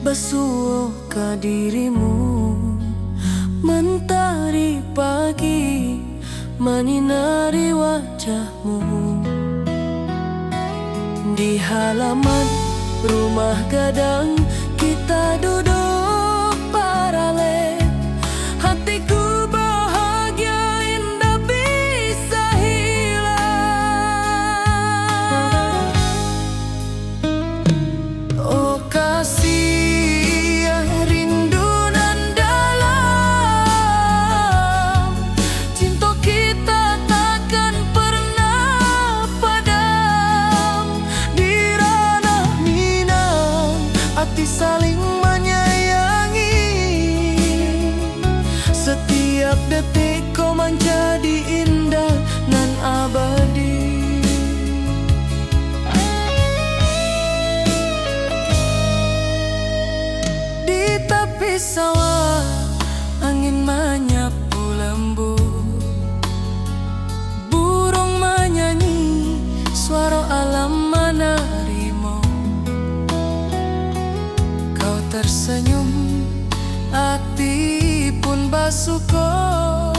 basuh ke dirimu. Mentari pagi menyinari wajahmu. Di halaman rumah gadang kita duduk paralel. Hatiku bahagia indah bisa hilang. Oh kasih rindu nan dalam, cinta kita takkan pernah padam. Di ranah Minang hati saling menyayangi. Setiap detik kau menjadi indah nan abadi. Di tepi sawah angin menyapu lembut. Burung menyanyi, suara alam menerimu. Kau tersenyum, hati pun bersyukur.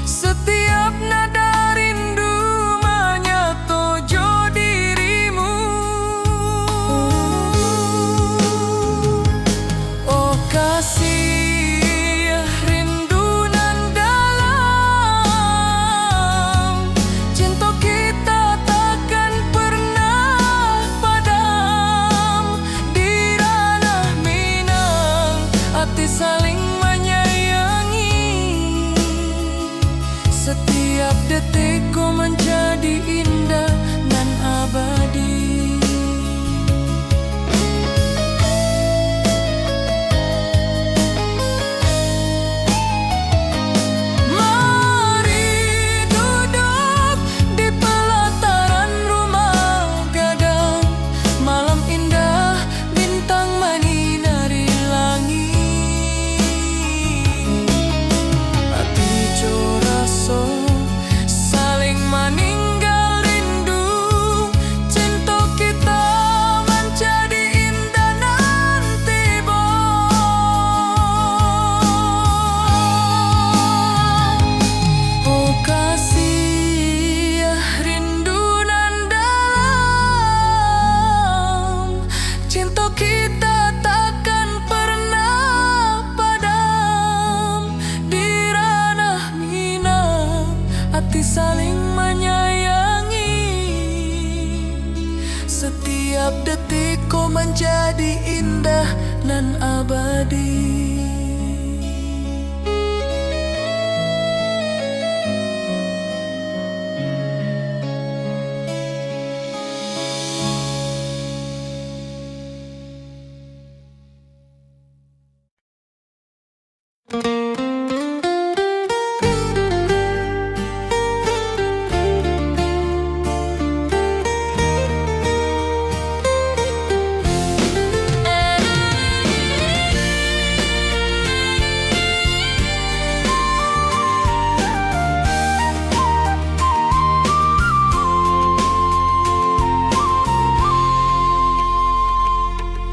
Setiap nada rindu menyatu dirimu. Oh kasih rindu nan dalam, cinta kita takkan pernah padam. Di ranah Minang hati saling menyayangi. Setiap detik kau menjadi indah dan abadi. Mari duduk di pelataran rumah gadang. Malam indah, bintang menyinari langit. Hati joraso saling meninggal rindu. Cinta kita menjadi indah nanti oh kasih rindu nan dalam, cinta kita takkan pernah padam. Di ranah Minang hati saling menyayangi. Setiap detik kau menjadi indah nan abadi.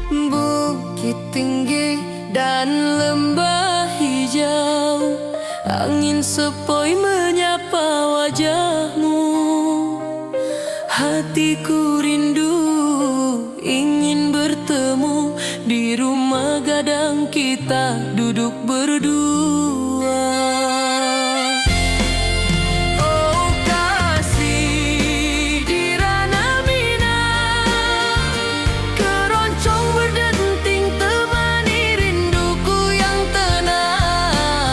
Bukit tinggi dan lembah hijau, angin sepoi menyapa wajahmu. Hatiku rindu ingin bertemu di rumah gadang kita duduk berdua. Oh kasih di ranah Minang, keroncong berdenting temani rinduku yang tenang.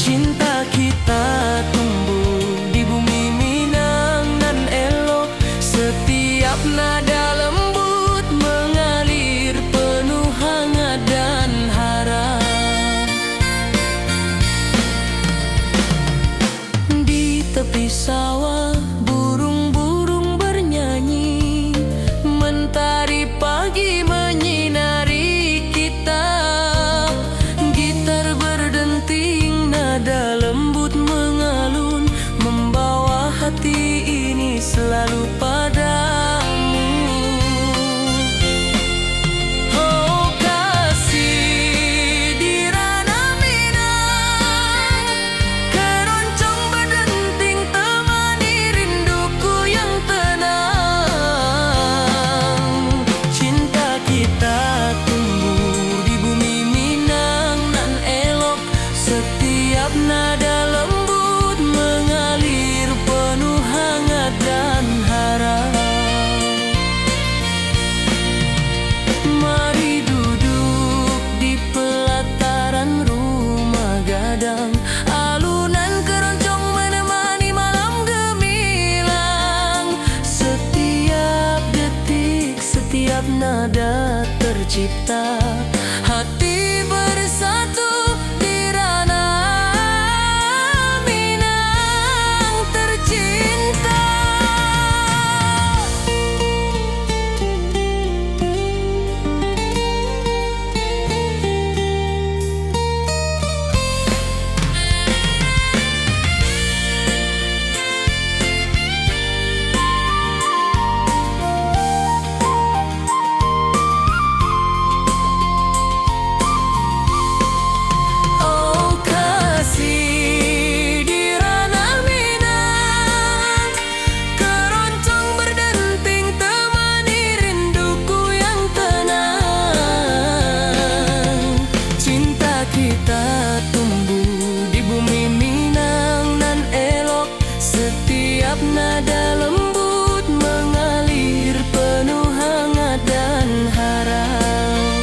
Cinta kita tumbuh di bumi Minang nan elok. Setiap nada lembut mengalir penuh hangat dan harap. nada tercipta, hati bersatu di ranah Minang tercinta. Nada lembut mengalir penuh hangat dan harap.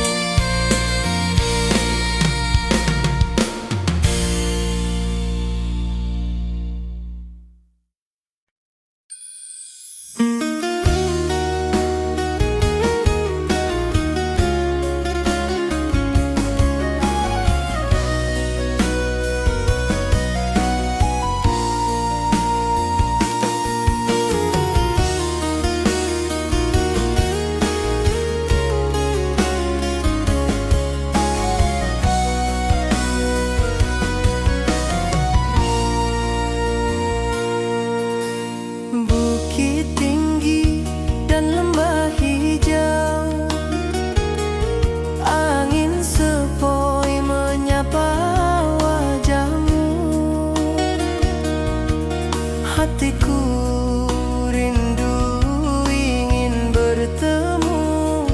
Hatiku rindu ingin bertemu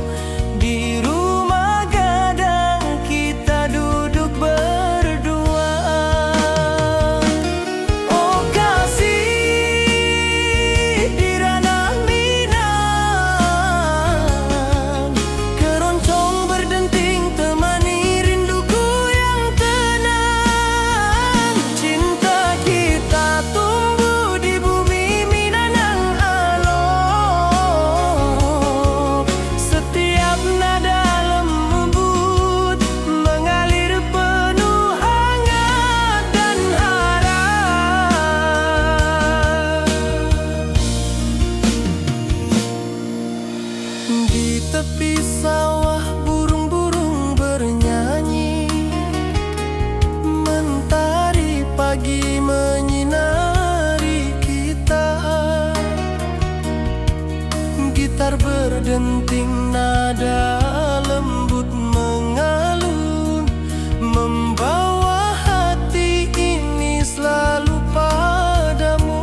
di rumah gadang, kita duduk berdua. Oh kasih di ranah Minang, keroncong berdenting temani rinduku yang tenang. Cinta kita tumbuh di tepi sawah, burung-burung bernyanyi, mentari pagi menyinari kita. Gitar berdenting, nada lembut mengalun, membawa hati ini selalu padamu.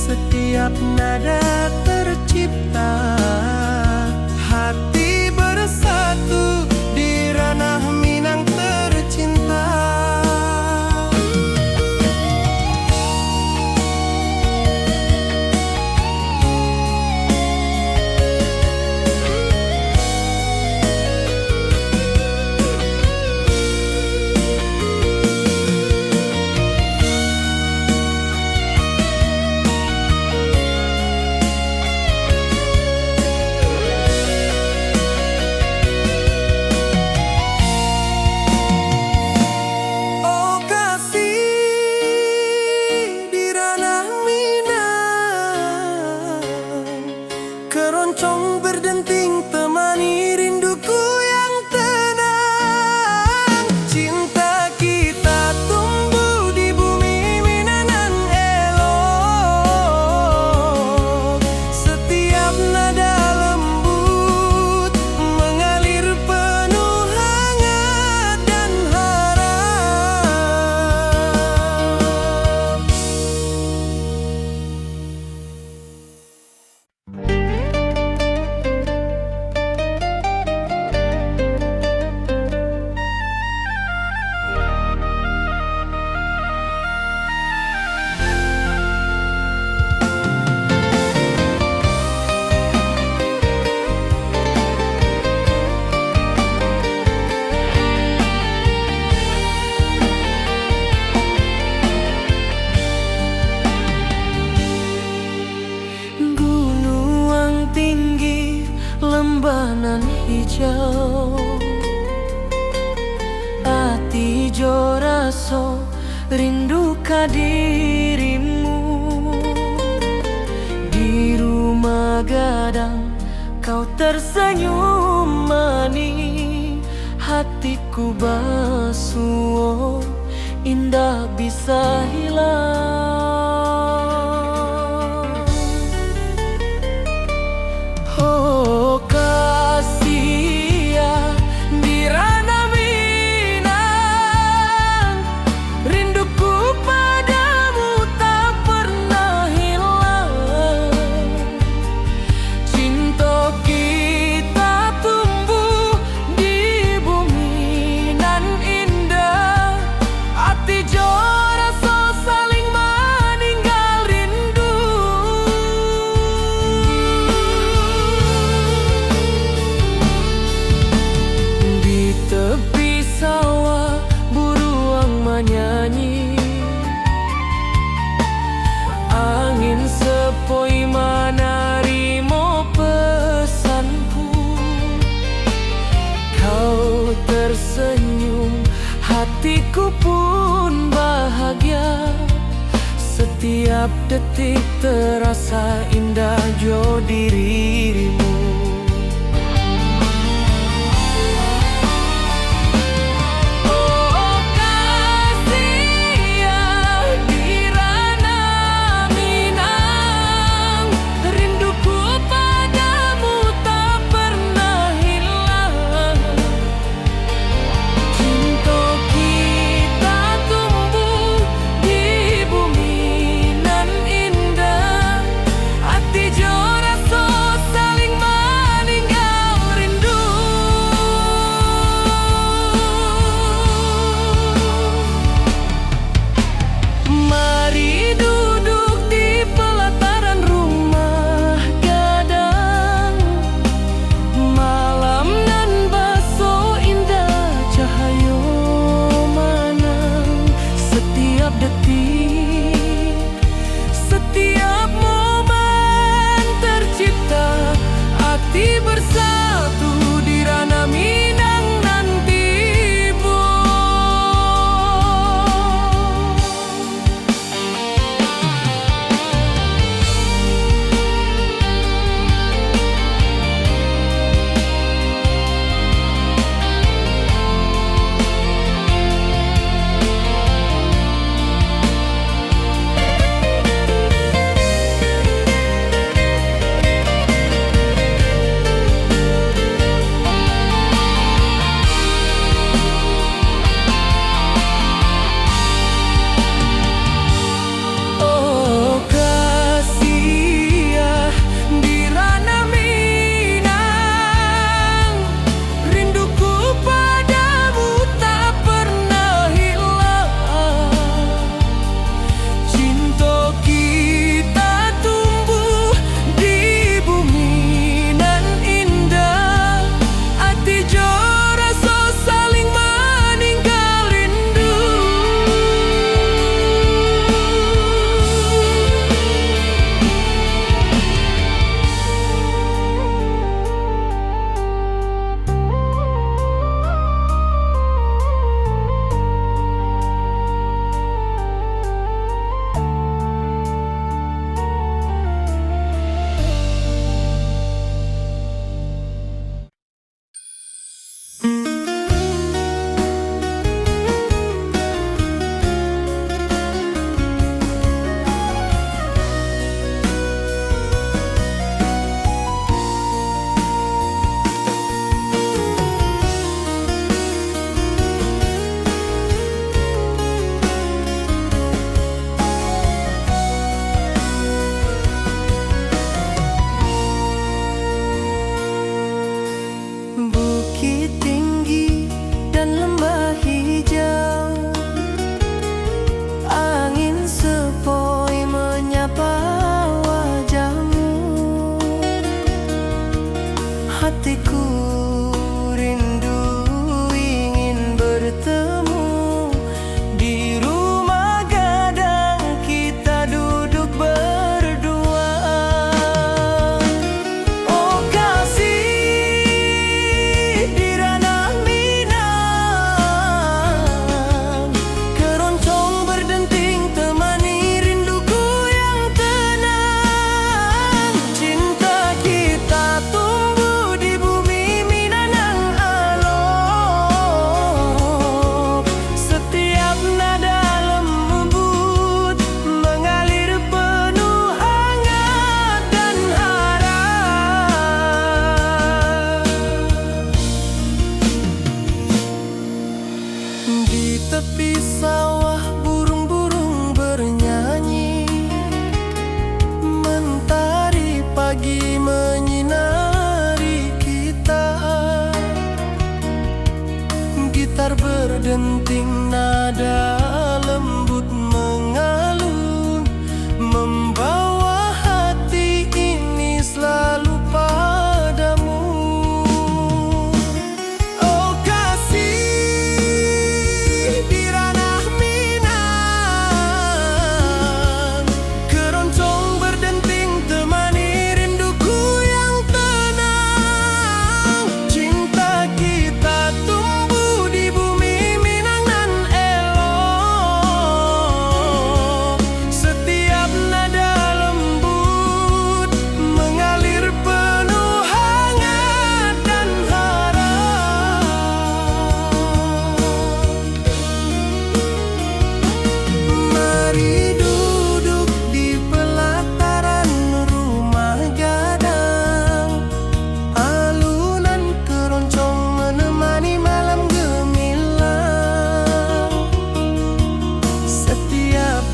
Setiap nada tercipta, hati bersatu di ranah Minang tercinta. baso rindu ka dirimu. Di rumah gadang kau tersenyum manis, hatiku basuh indah bisa hilang. Oh kasih ya di ranah Minang, rinduku padamu tak pernah hilang. Cinta kita tumbuh di bumi nan indah, hati jora so saling meninggal rindu. Di tepi sawah buruang menyanyi, angin sepoi menarimo pesanku. Kau tersenyum, hatiku pun bahagia. Setiap detik terasa indah jo dirimu. Oh kasih ya di ranah Minang, rinduku padamu tak pernah hilang. Cinta kita tumbuh di bumi nan indah, hati jora so saling meninggal rindu. Mari duduk di pelataran rumah gadang, malam nan baso indah cahayo manang. Setiap detik, setiap momen tercipta, hati bersatu di ranah Minang nanti bu.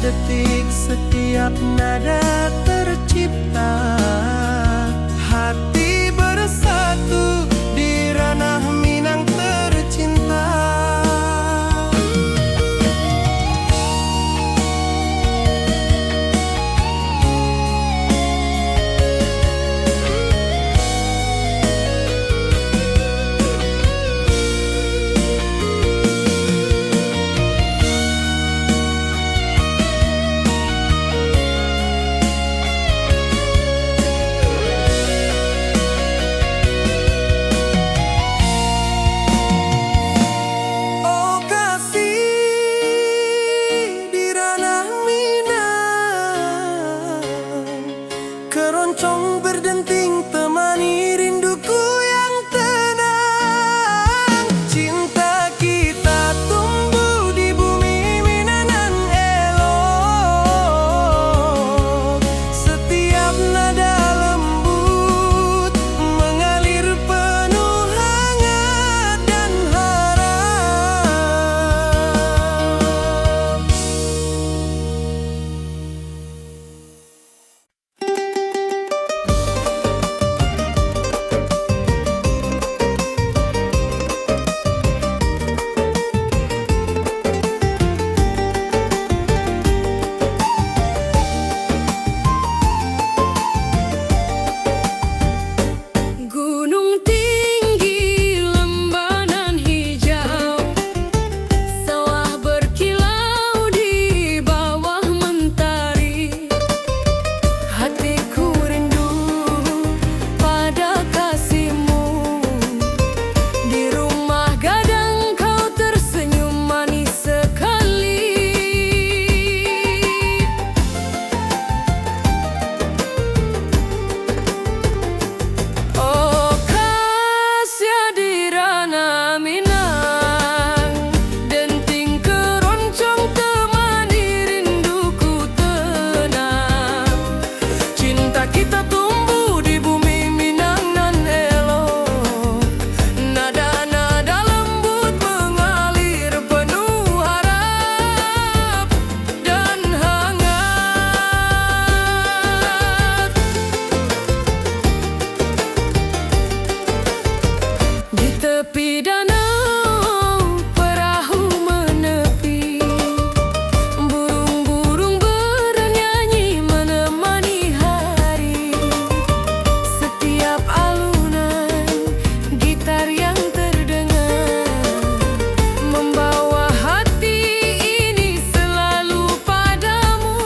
detik, setiap nada tercipta. Hati bersatu di ranah Minang tercinta. Oh kasih di ranah Minang, keroncong berdenting temani rinduku yang tenang. Cinta kita tumbuh di bumi Minang elok. Setiap nada lembut mengalir penuh hangat dan harap. Gunung tinggi, lembanan hijau, sawah berkilau di bawah mentari. Hatiku rindu pada kasihmu. Di rumah gadang kau tersenyum manis sekali. Oh kasih di ranah Minang, denting keroncong temani rinduku tenang. Cinta kita tumbuh di bumi Minang nan elok. Nada-nada lembut mengalir penuh harap dan hangat. Di tepi danau perahu menepi, burung-burung bernyanyi menemani hari. Setiap alunan gitar yang terdengar membawa hati ini selalu padamu.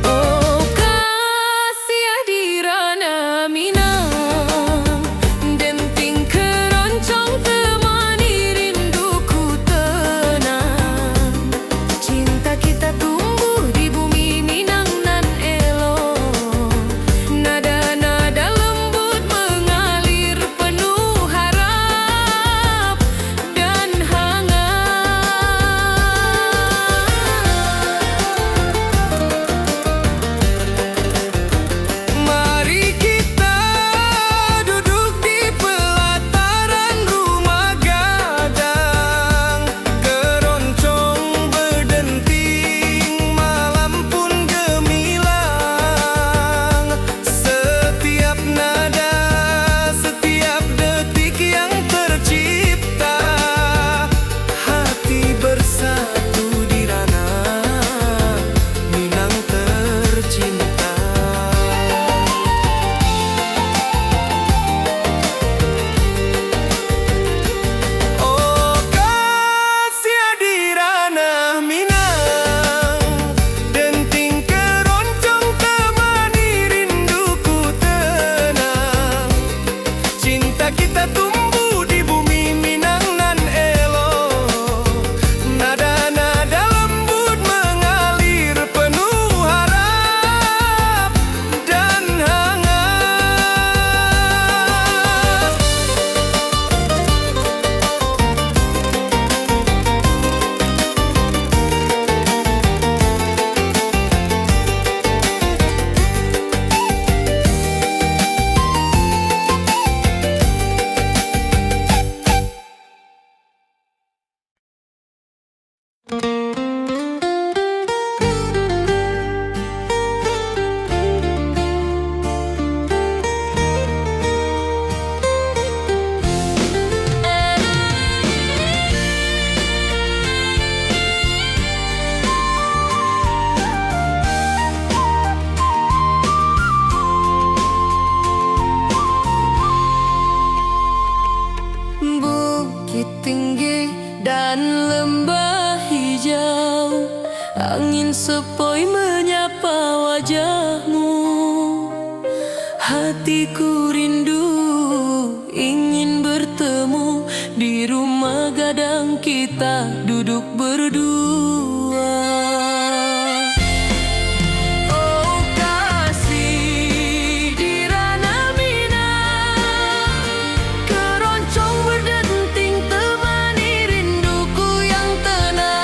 Oh kasih di ranah Minang, denting keroncong temani rinduku tenang. Cinta kita tumbuh di bumi Minang nan elok. Nada-nada lembut mengalir penuh harap dan hangat. Mari kita duduk di pelataran rumah gadang. Keroncong berdenting, malam pun gemilang. Setiap nada, setiap detik yang tercipta. Hati bersatu di ranah Minang tercinta. Oh kasih di ranah Minang, denting keroncong temani rinduku tenang. Cinta kita tumbuh di bumi Minang nan elok. Nada-nada lembut mengalir penuh harap dan hangat. dan lembah hijau, angin sepoi menyapa wajahmu. Hatiku rindu ingin bertemu di rumah gadang kita duduk berdua. Oh kasih di ranah Minang, keroncong berdenting temani rinduku yang tenang.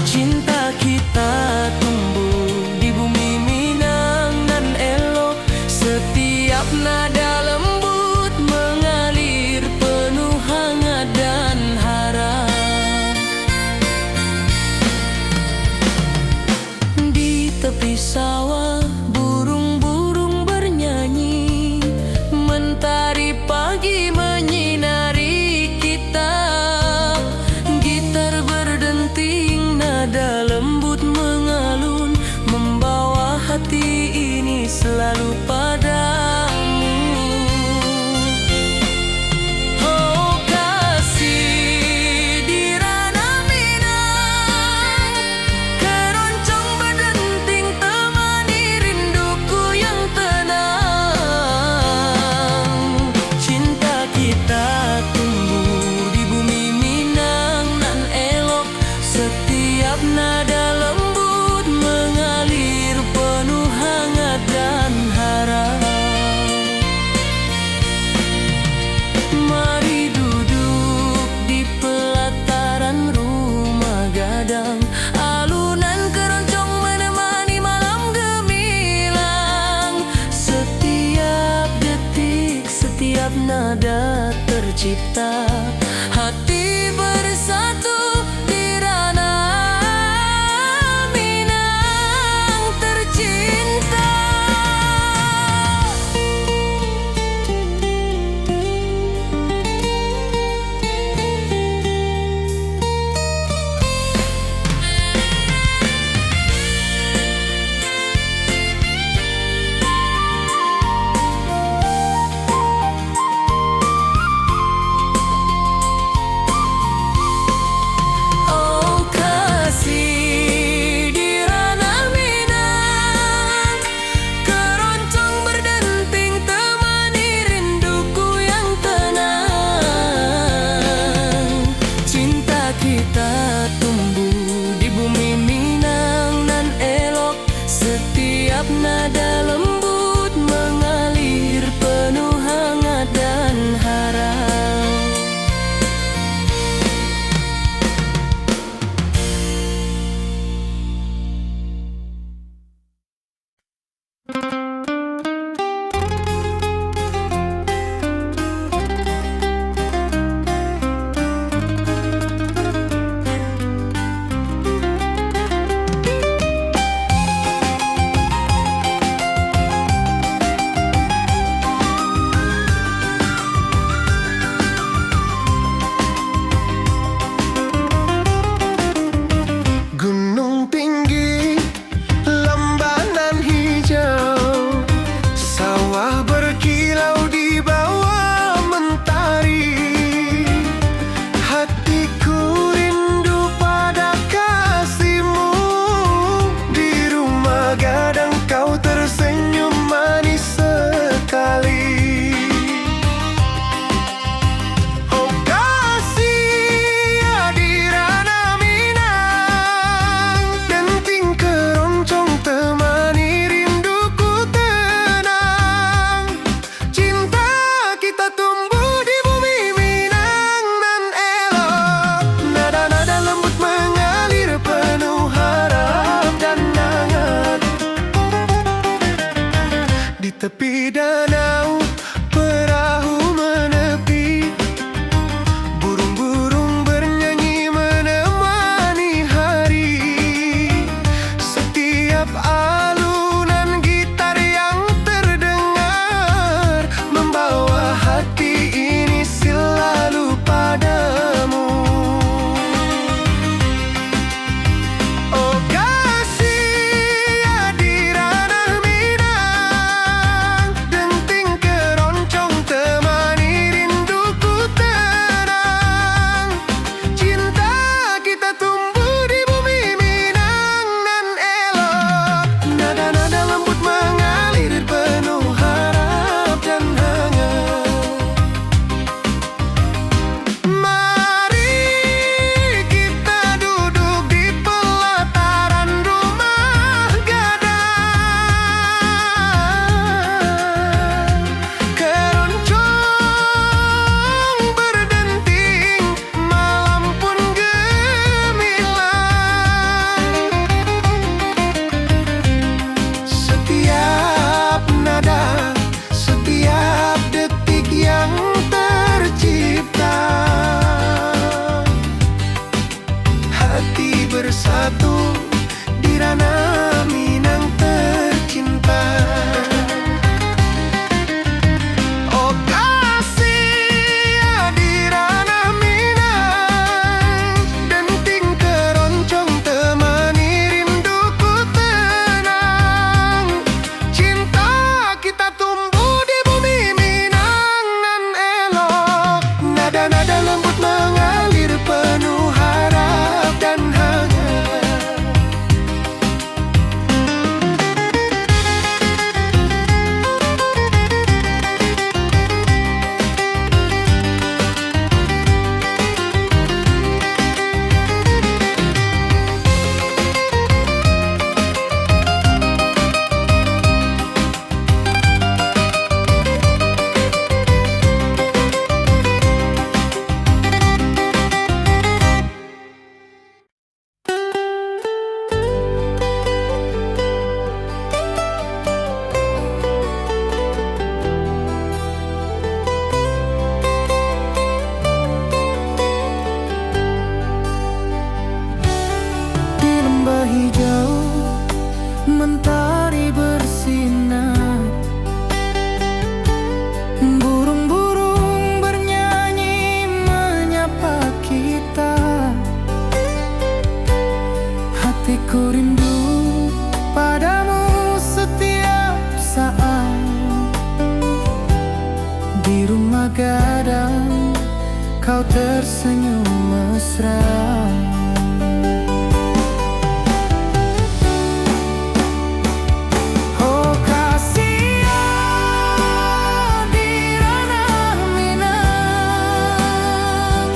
Cinta kita tumbuh di bumi Minang nan elok, setiap nada lembut mengalir penuh hangat dan harap. Di tepi sawah burung-burung bernyanyi, mentari pagi menyinari kita. Gitar berdenting, nada lembut mengalun, membawa hati ini selalu padamu. Oh kasih di ranah Minang, keroncong berdenting temani rinduku yang tenang. Cinta kita tumbuh di bumi Minang nan elok, setiap nada lembut mengalir penuh hangat dan harap. Mari duduk di pelataran rumah gadang, alunan keroncong menemani malam gemilang. Setiap detik, setiap nada tercipta, hati bersatu di ranah Minang tercinta. bersatu di ranah Minang tercinta. Oh kasih di ranah Minang, denting keroncong temani rinduku tenang. Cinta kita tumbuh di bumi Minang nan elok, nada-nada lembut mengalir penuh harap dan hangat. Di lembah hijau mentari bersinar, burung-burung bernyanyi menyapa kita. Hatiku rindu padamu setiap saat. Di rumah gadang kau tersenyum mesra. Oh kasih di ranah Minang,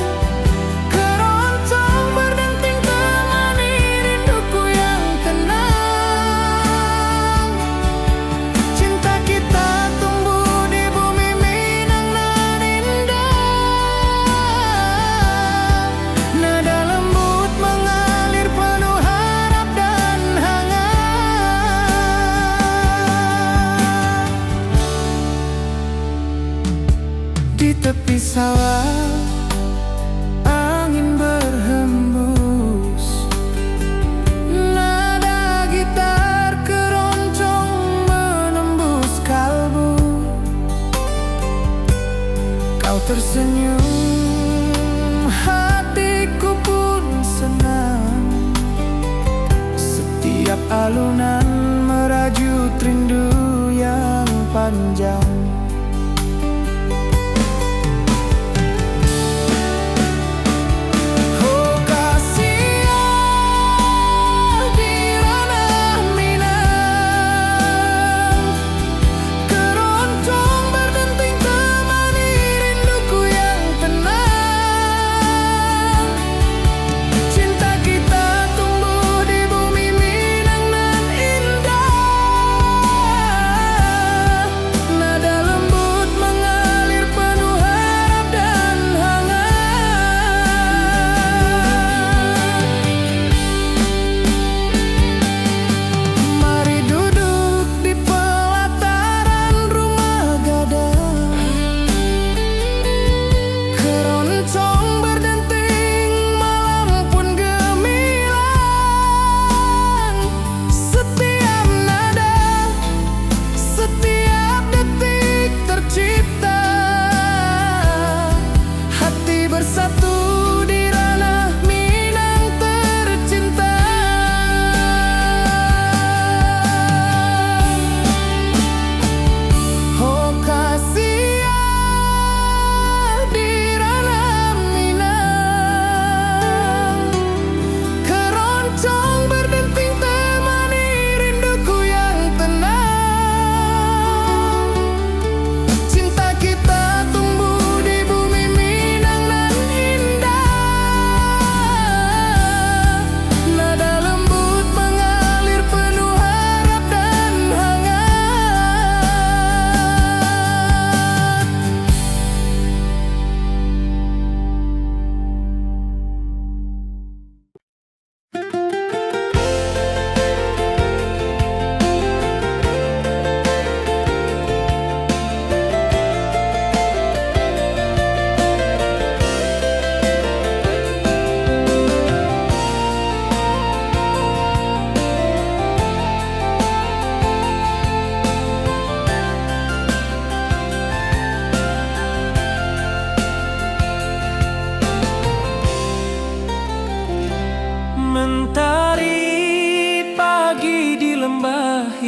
keroncong berdenting temani rinduku yang tenang. Cinta kita tumbuh di bumi Minang nan indah, nada lembut mengalir penuh harap dan hangat. Di tepi sawah angin berhembus, nada gitar keroncong menembus kalbu. Kau tersenyum, hatiku pun senang. Setiap alunan merajut rindu yang panjang. Oh kasih di ranah Minang, keroncong berdenting temani rinduku yang tenang. Cinta kita tumbuh di bumi Minang nan indah, nada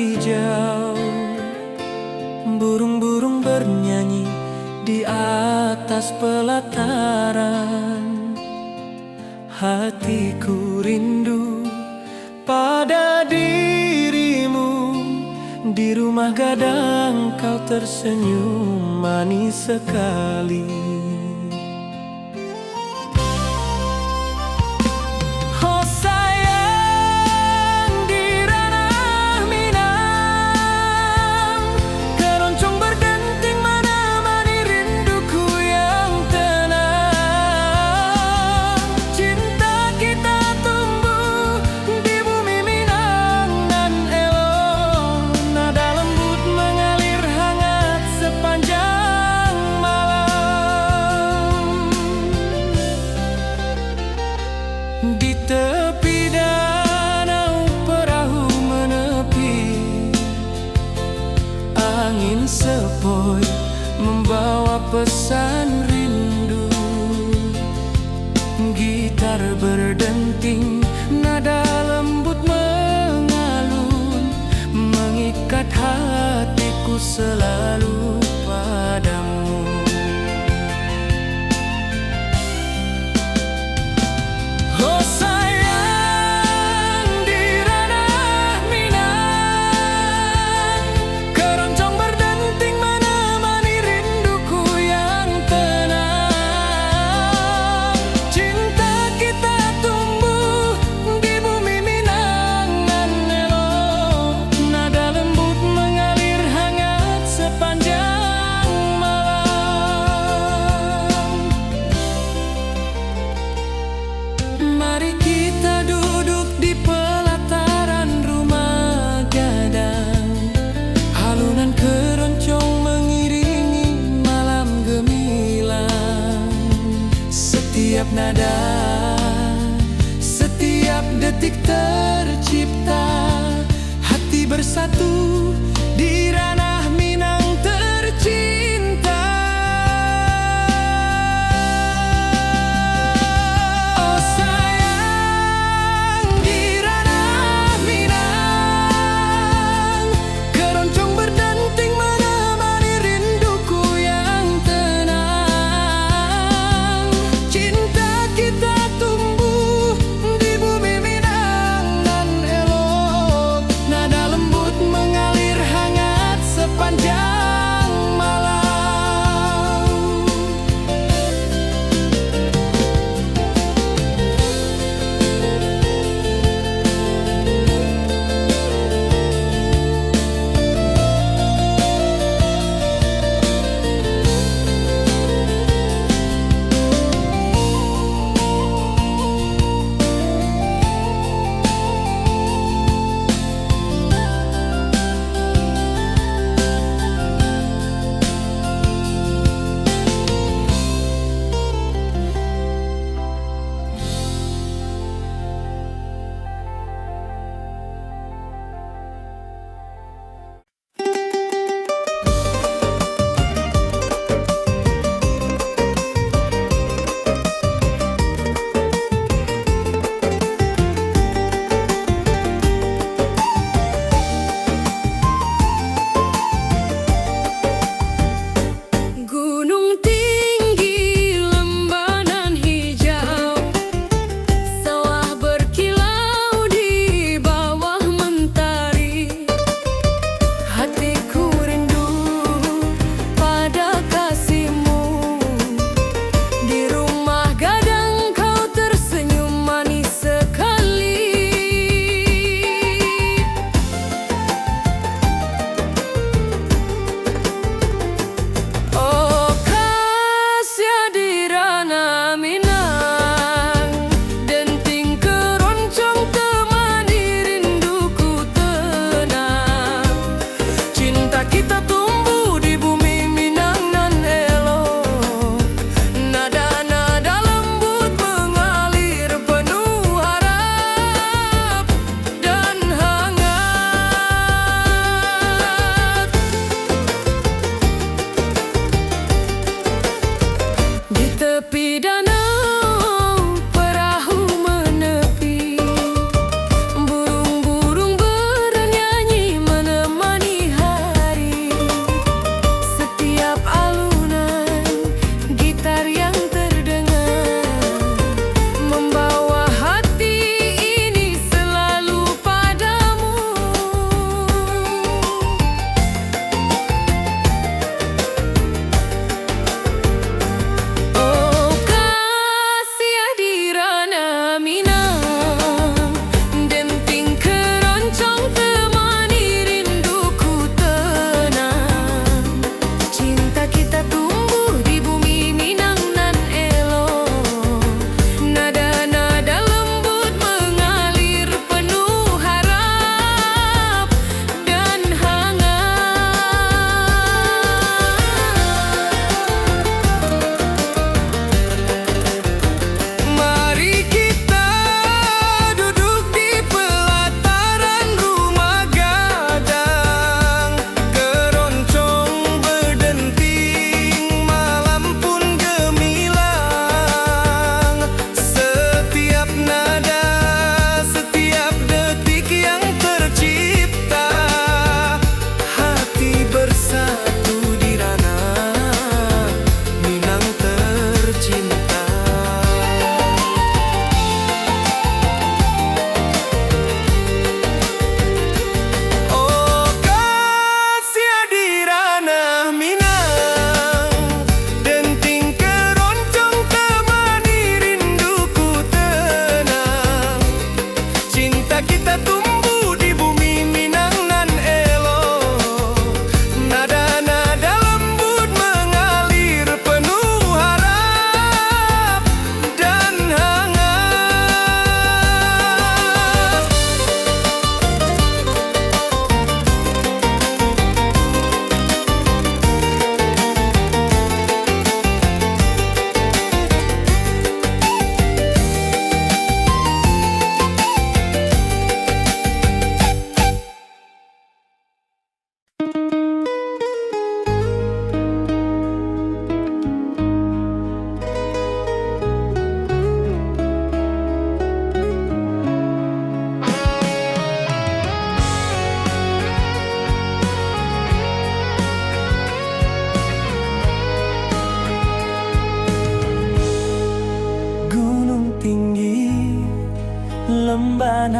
hijau, burung-burung bernyanyi di atas pelataran. Hatiku rindu pada dirimu, di rumah gadang kau tersenyum manis sekali. Oh sayang, di ranah Minang, keroncong berdenting menemani rinduku yang tenang. Cinta kita tumbuh di bumi Minang nan elok, nada lembut mengalir hangat sepanjang malam. Di tepi danau perahu menepi, angin sepoi membawa pesan rindu. Gitar berdenting, nada lembut mengalun, mengikat hatiku selalu padamu. Oh sayang, di ranah Minang, keroncong berdenting menemani rinduku yang tenang. Cinta kita tumbuh di bumi Minang nan elok, nada lembut mengalir hangat sepanjang malam. Mari kita duduk di pelataran rumah gadang, alunan keroncong mengiringi malam gemilang. Setiap nada, setiap detik tercipta, hati bersatu di ranah Minang tercinta. Oh sayang, di ranah Minang, keroncong berdenting menemani rinduku yang tenang. Cinta kita tumbuh di bumi Minang nan elok, nada lembut mengalir hangat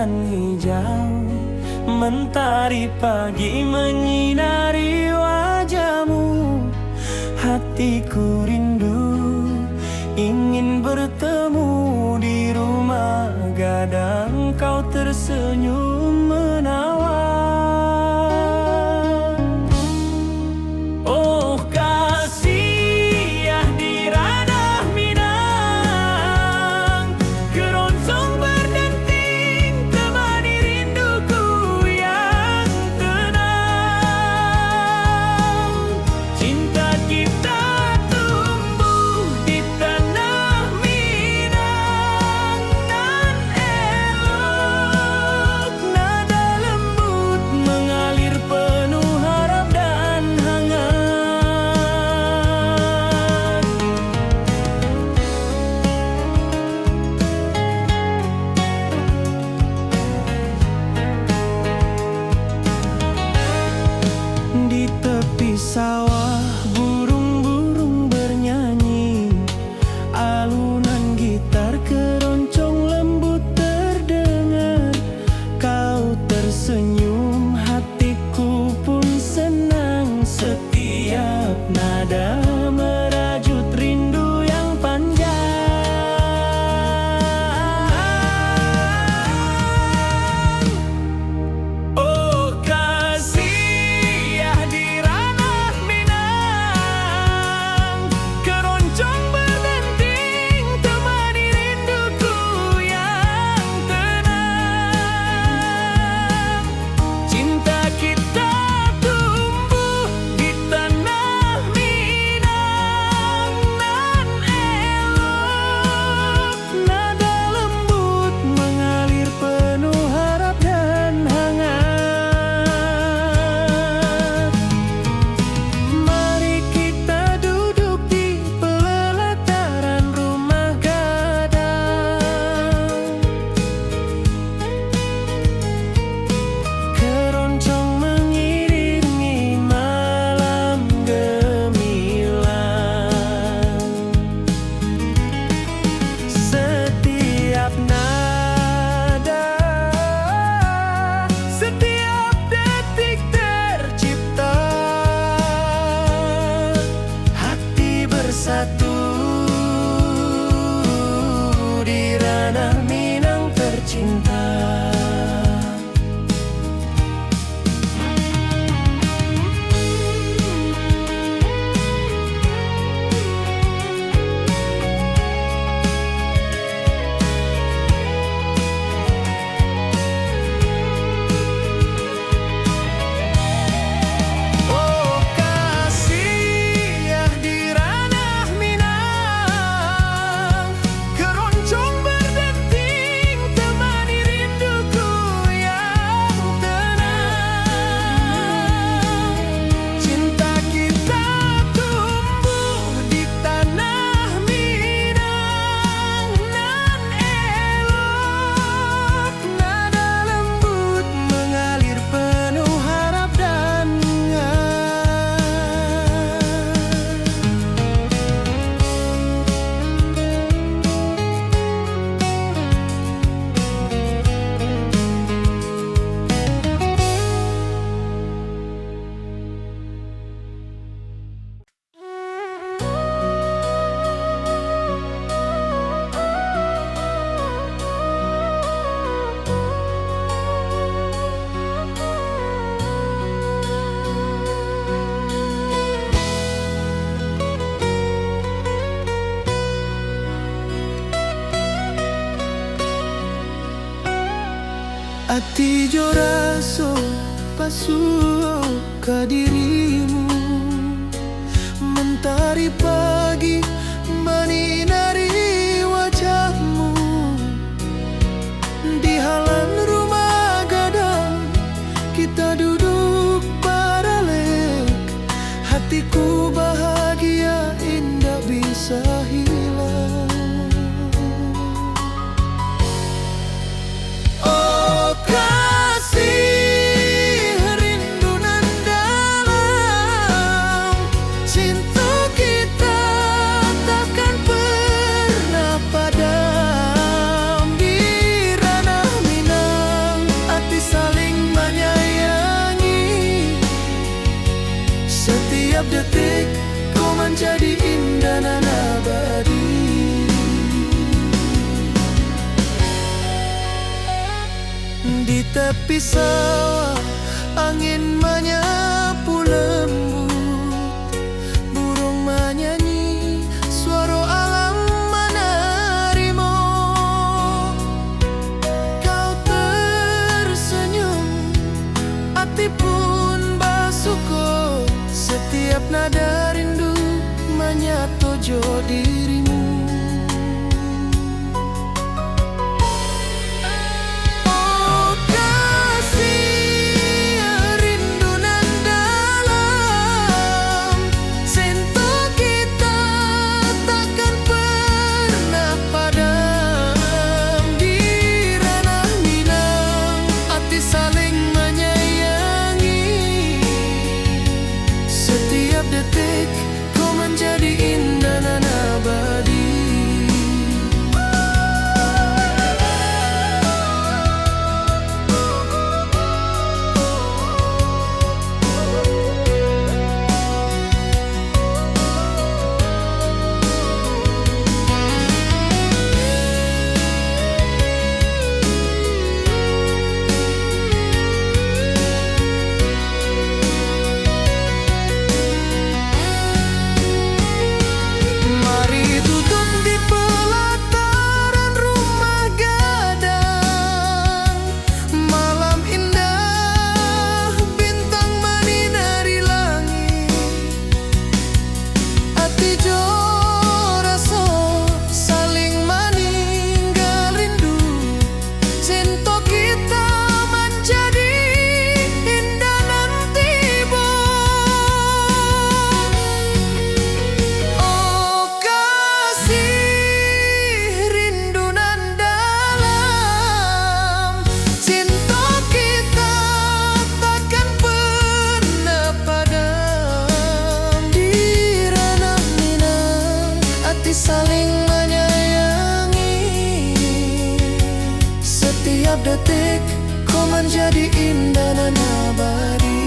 hutan hijau, mentari pagi menyinari wajahmu. Hatiku rindu ingin bertemu di rumah gadang, kau tersenyum menawan. Oh kasih ya di ranah Minang, keroncong berdenting temani rinduku yang tenang. Cinta kita tumbuh di tanah Minang nan elok, nada lembut mengalir penuh harap dan hangat. Di tepi sawah burung-burung bernyanyi, alunan gitar keroncong lembut terdengar. Kau tersenyum, hatiku pun senang. Setiap nada merajut rindu yang panjang. Oh kasih ya di ranah Minang, keroncong berdenting temani rinduku yang tenang. Cinta kita tumbuh di tanah Minang nan elok, nada lembut mengalir penuh harap dan hangat. Mari kita duduk di pelataran rumah gadang, keroncong mengiringi malam gemilang. Setiap nada, setiap detik tercipta, hati bersatu di ranah Minang tercinta. Oh kasih ya di ranah Minang, keroncong berdenting temani rinduku yang tenang. Cinta kita tumbuh di tanah Minang nan elok, nada lembut mengalir penuh harap dan ati joraso pasuo ka dirimu, mentari pagi menyinari wajahmu. Di halaman rumah gadang kita duduk paralel, hatiku bahagia indah bisa hilang. Oh kasih rindu nan dalam, cinta kita tepi sawah, angin menyapu lembut, burung menyanyi, suara alam menarimu. Kau tersenyum, hati pun bersyukur, setiap nada rindu menyatu dirimu. Saling menyayangi, setiap detik kau menjadi indah dan abadi.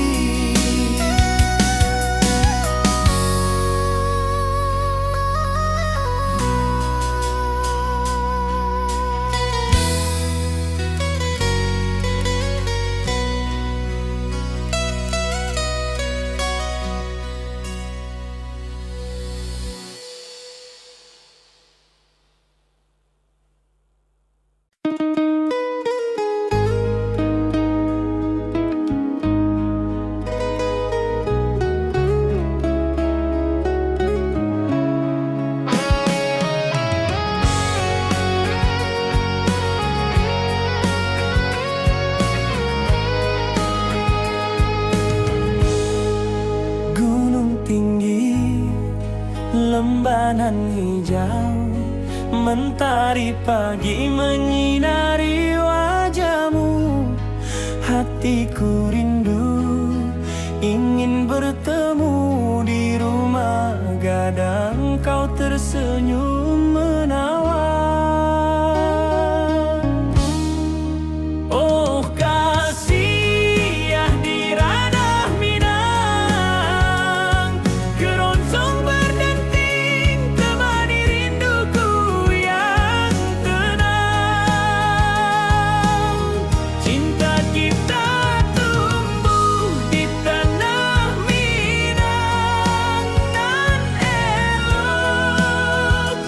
Lembanan hijau, mentari pagi menyinari wajahmu. Hatiku rindu, ingin bertemu di rumah gadang. Kau tersenyum menawan. Oh kasih ya di ranah Minang, keroncong berdenting temani rinduku yang tenang. Cinta kita tumbuh di tanah Minang, nan elok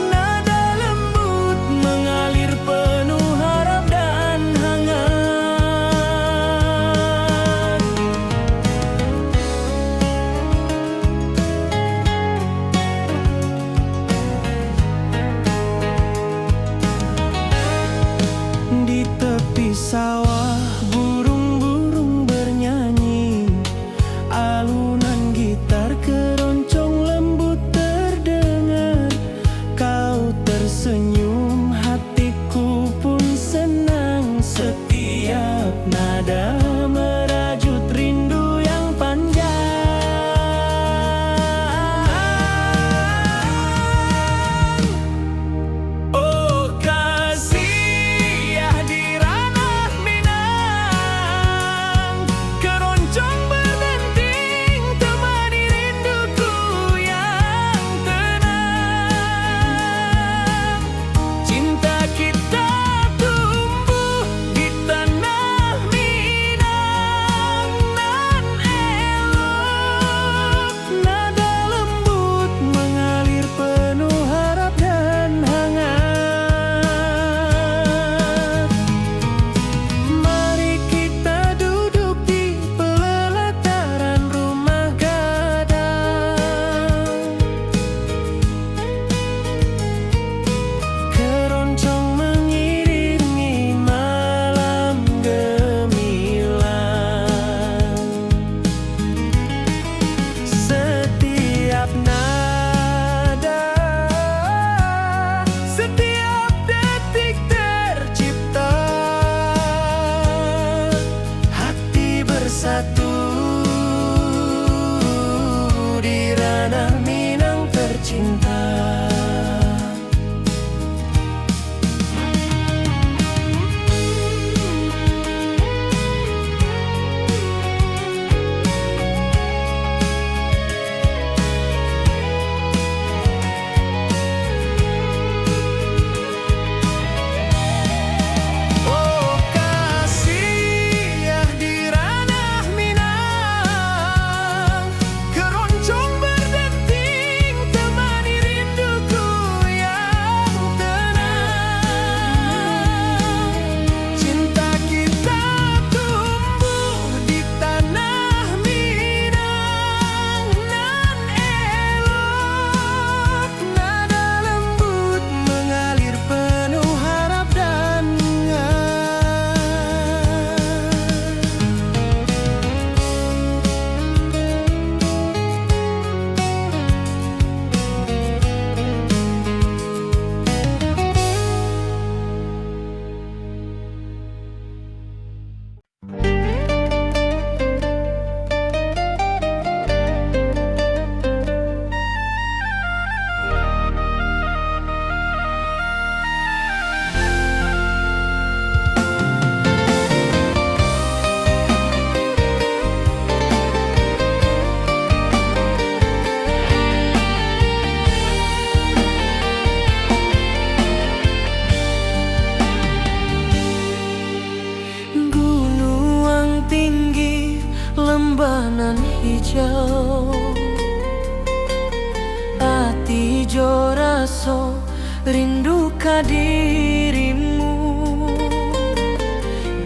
jo raso rindu ka dirimu.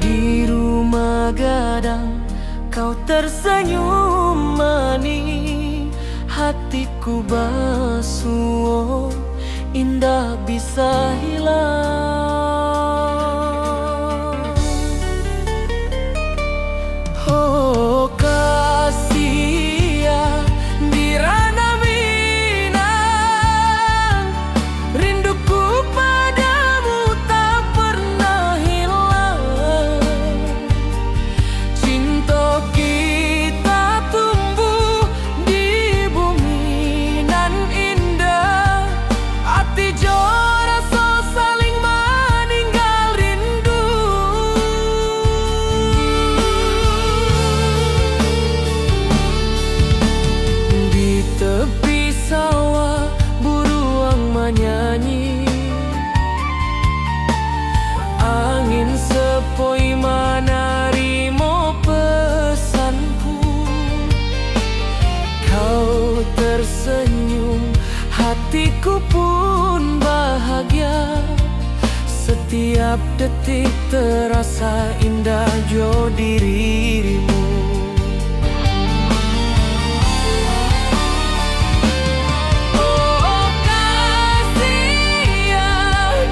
Di rumah gadang kau tersenyum manis, hatiku basuh indah bisa hilang. Oh kasih ya di ranah Minang, rinduku padamu tak pernah hilang. Cinta kita tumbuh di bumi nan indah, hati jo rasa saling meninggal rindu. Di tepi sawah buruang menyanyi, angin sepoi menerima pesanku. Kau tersenyum, hatiku pun bahagia. Setiap detik terasa indah jo dirimu. Oh kasih ya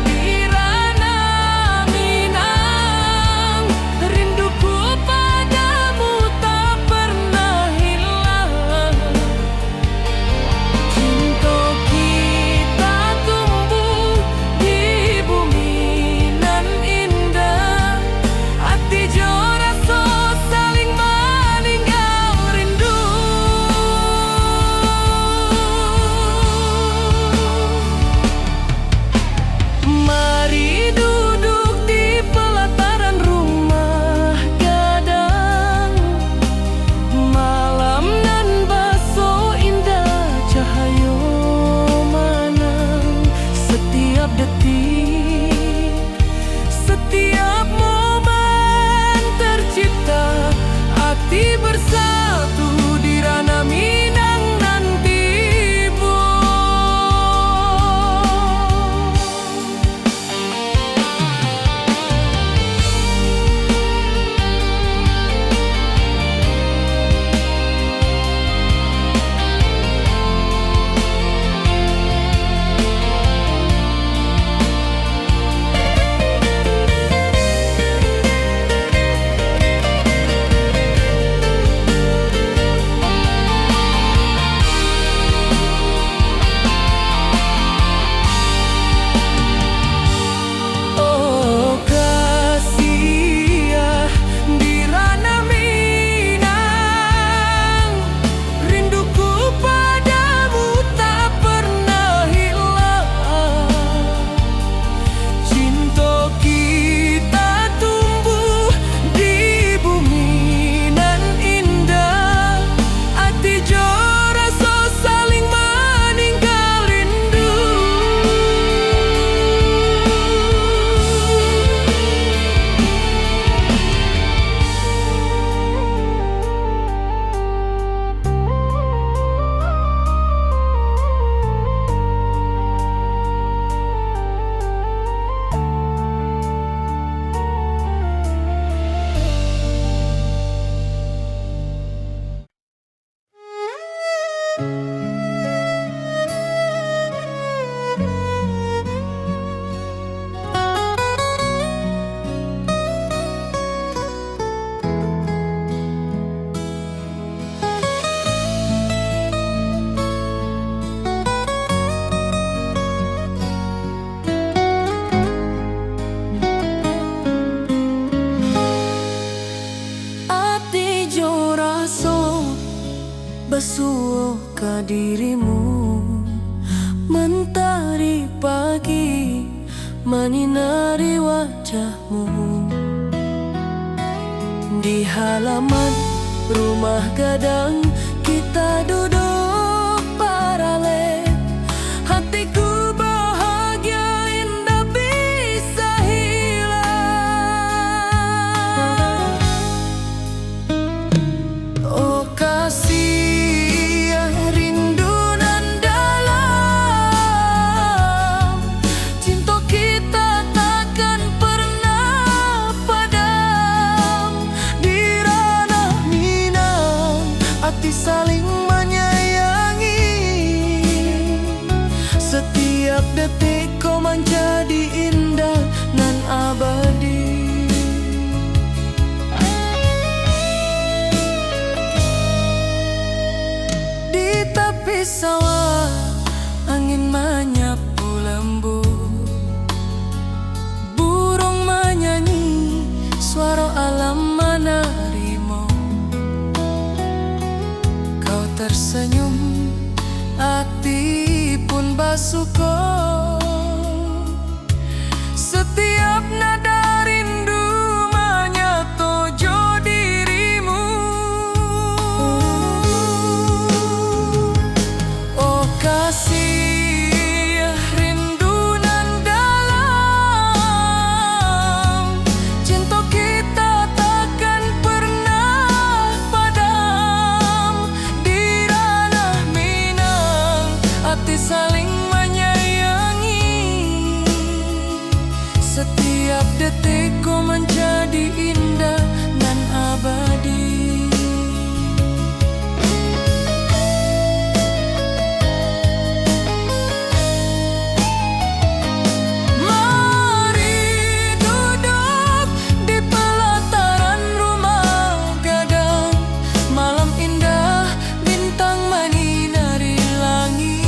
di ranah Minang, rinduku padamu tak pernah hilang. Cinta kita tumbuh di bumi nan indah, hati jo rasa saling meninggal rindu. Mari duduk di pelataran rumah gadang, malam nan baso indah cahaya manang. Setiap detik, setiap momen tercipta, hati bersatu di ranah Minang nan tiba. Oh kasih ya di ranah Minang, rinduku padamu tak pernah hilang. Cinta kita tumbuh di bumi nan indah, hati jo rasa saling meninggal rindu. Hati jo raso basuh ka dirimu, mentari pagi menyinari wajahmu. Di halaman rumah gadang kita duduk paralel, hatiku bahagia indah bisa hilang. Oh kasih rindu nan dalam, Setiap detik kau menjadi indah nan abadi. Di tepi sawah angin menyapu lembut, burung menyanyi, suara alam menerimu. Kau tersenyum, hati pun bersyukur. Setiap nada rindu menyatu dirimu. Oh kasih, rindu nan dalam, cinta kita takkan pernah padam. Di ranah Minang, hati saling menyayangi. Setiap detik kau menjadi indah dan abadi. Mari duduk di pelataran rumah gadang, malam indah bintang menyinari langit.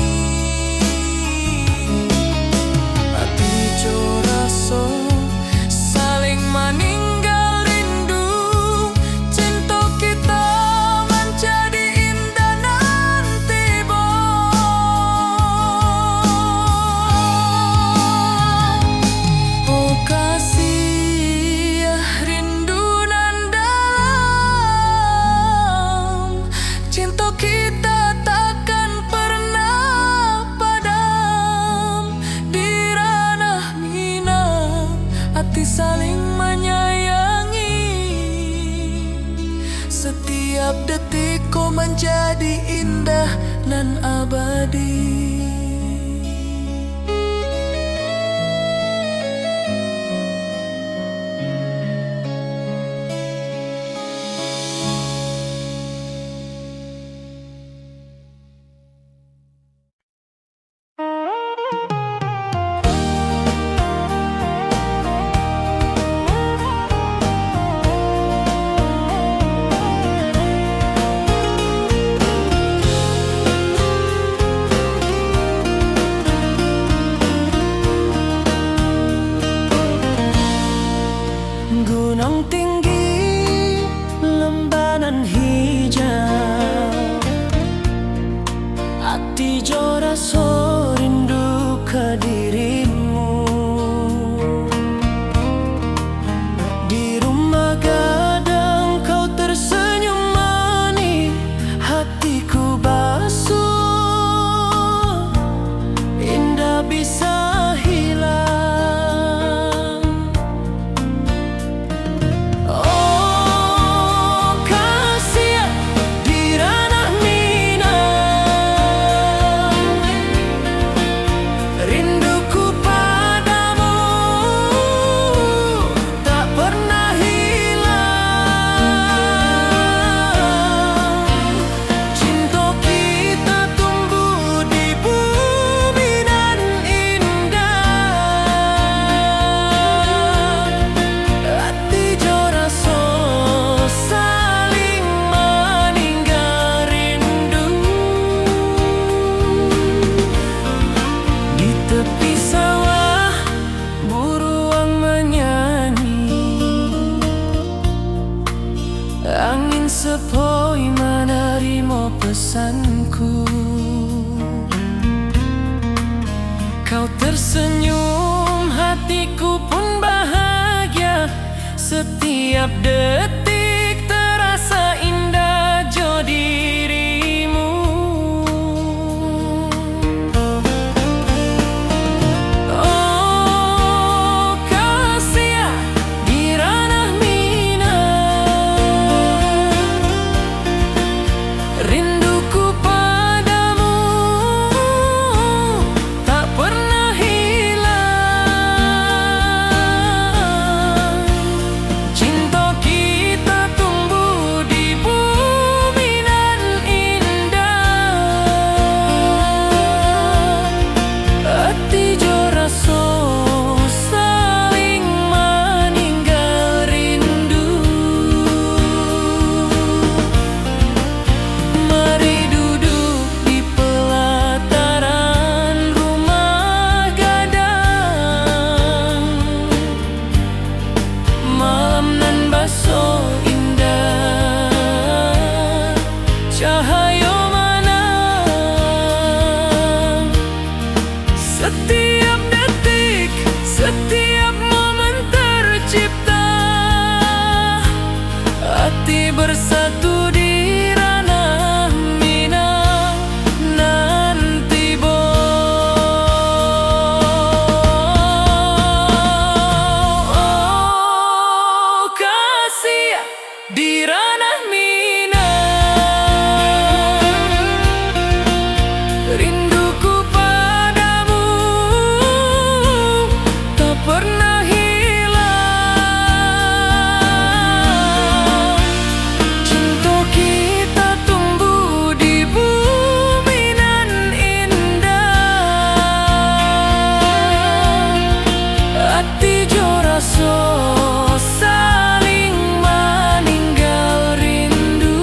Hati joraso saling meninggal rindu, cinta kita menjadi indah nanti bo. Oh kasih, rindu nan dalam, cinta kita takkan pernah padam. Di ranah Minang, hati saling menyayangi. Setiap detik kau menjadi indah nan abadi. Gunung tinggi, lembanan hijau, hati joraso rindu ke dirimu. Di rumah gadang kau tersenyum manis, hatiku basuh, indah bisa hilang. Oh kasih, di ranah Minang, rinduku padamu tak pernah hilang. Cinta kita tumbuh di bumi nan indah. Hati joraso saling meninggal rindu. Di tepi sawah burung menyanyi, angin sepoi menerima pesanku. Kau tersenyum, hatiku pun bahagia. Setiap detik terasa indah jo dirimu. Oh kasih, di ranah Minang, rinduku padamu tak pernah hilang. Cinta kita Setiap momen tercipta, hati bersatu di ranah Minang nanti kasih di ranah Minang. Rinduku padamu tak pernah hilang. Cinta kita tumbuh di bumi nan indah. Hati jo rasa saling meninggal rindu.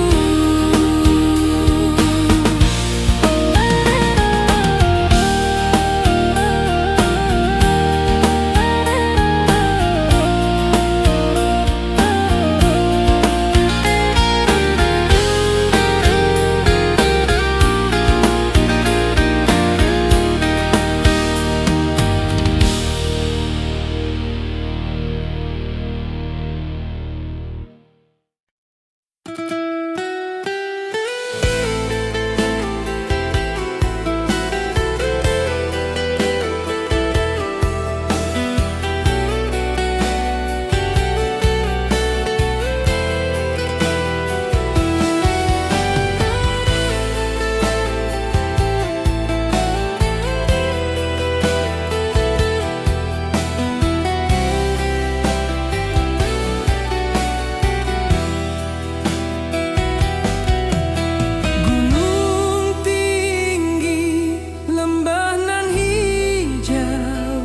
Gunung tinggi, lembah nan hijau,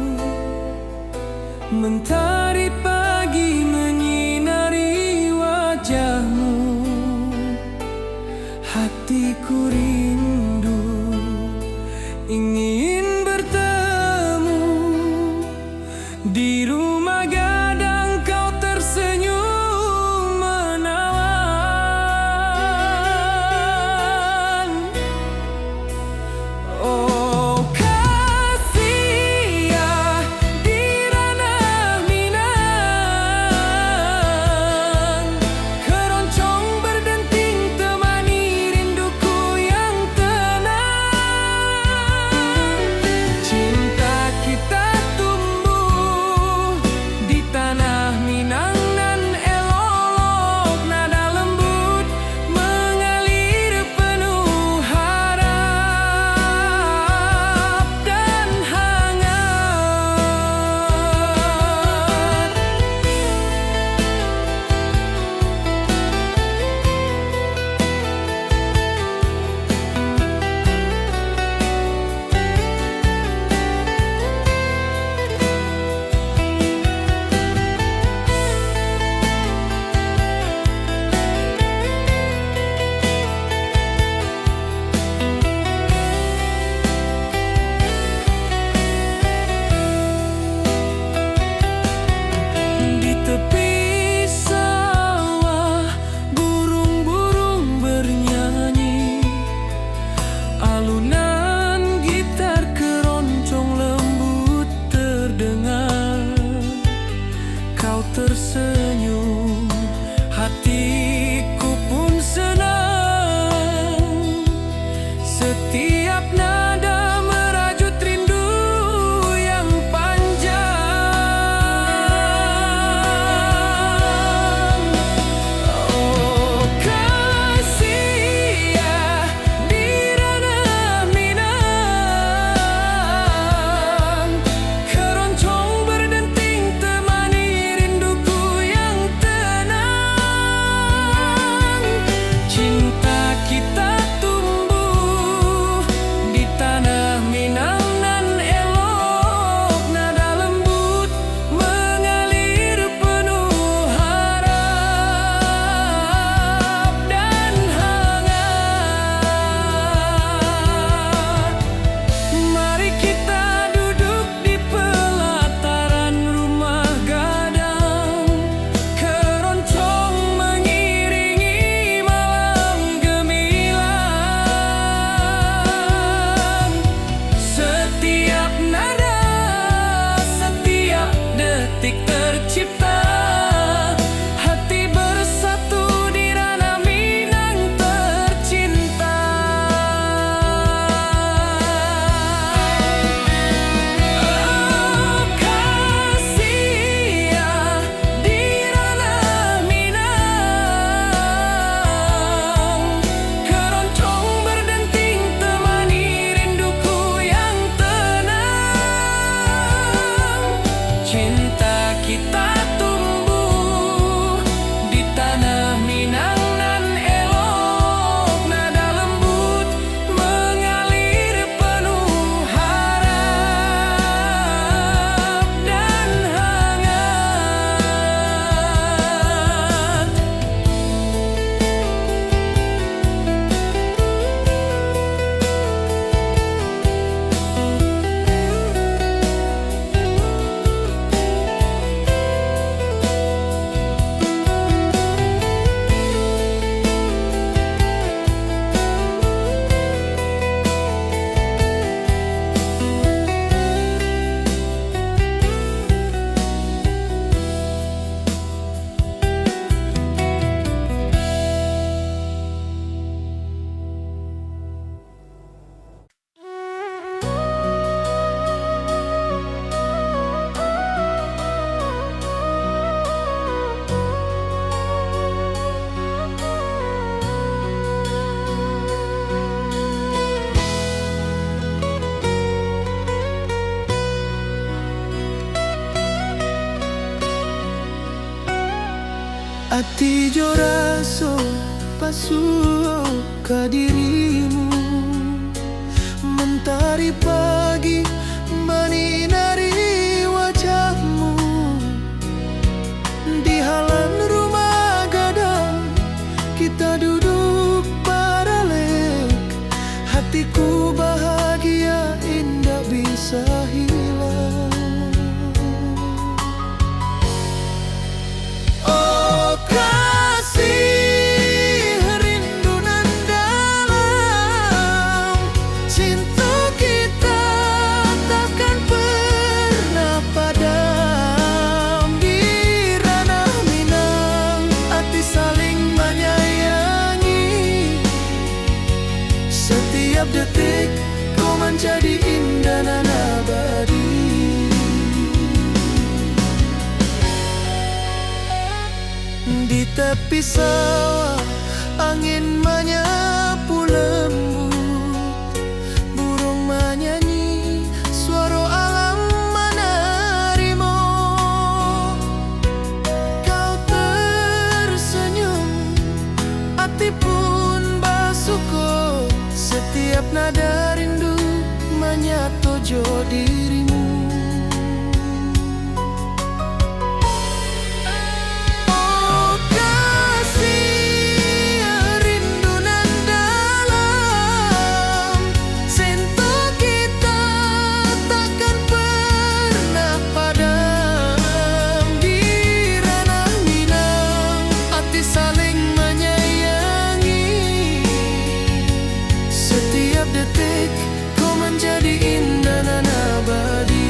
mentari pagi menyinari wajahmu. Hatiku rindu ingin bertemu di rumah gadang, kau tersenyum menawan. Oh kasih ya di ranah Minang. kita tumbuh di tanah Minang nan elok, nada lembut mengalir penuh harap dan hangat. Ati jo raso pasuo ka dirimu, mentari pagi menyinari wajahmu. Di halaman rumah gadang kita duduk paralek, hatiku bahagia indah bisa hilang. Oh kasih rindu nan dalam, cinta kita takkan pernah padam. Di ranah Minang hati saling menyayangi, setiap detik kau menjadi indah dan abadi. Di tepi sawah angin menyapu lembut, burung menyanyi, suara alam menarimu. Kau tersenyum, hati pun bersyukur, setiap nada rindu menyatu jo dirimu. Detik kau menjadi indah dan abadi.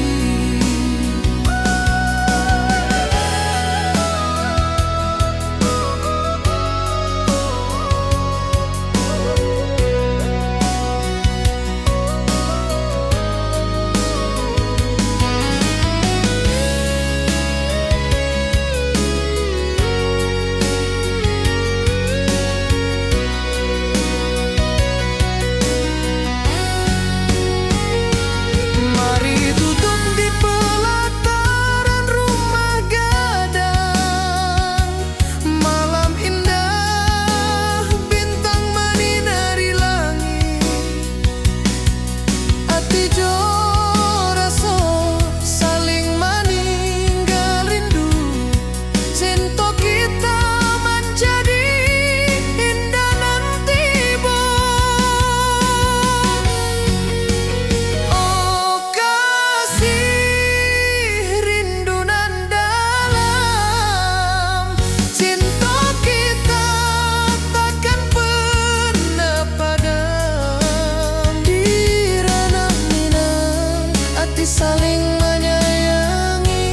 Saling menyayangi,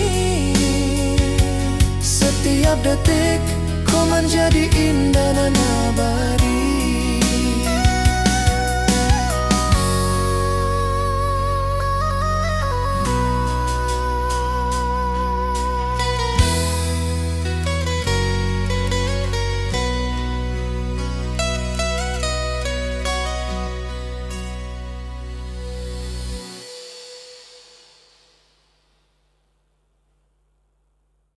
setiap detik kau menjadi indah dan abadi.